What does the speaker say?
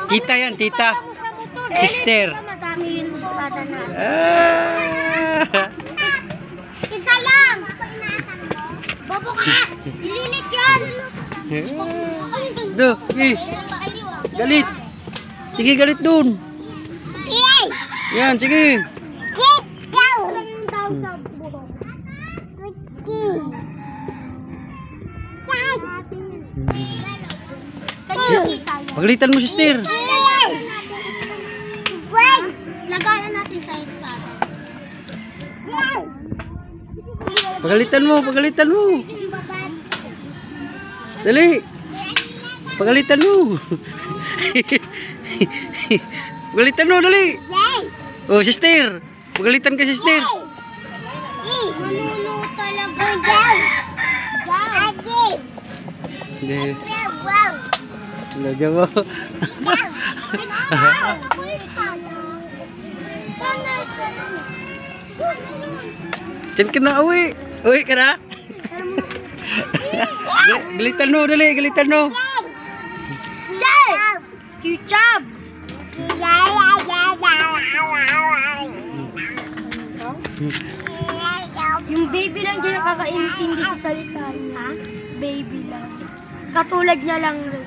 Tita yan, tita. Sister. Isa lang. Bobo ka. Dililit yan. Do, galit. Sige, galit dun. Yan, sige. Pagalitan mo, sister. Lagayan natin tayo sa Pagalitan mo, pagalitan mo. Dali. Pagalitan mo. Pagalitan mo, dali. Oh, sister. Pagalitan ka, sister. Manuno talaga dyan. Hindi. Lagyan mo. Diyan ka na, uwi. Uwi ka na. Galitan mo, dali. Galitan mo. Chab! Chab! Yung baby lang dyan nakakaintindi sa salita niya. Baby lang. Katulad niya lang rin.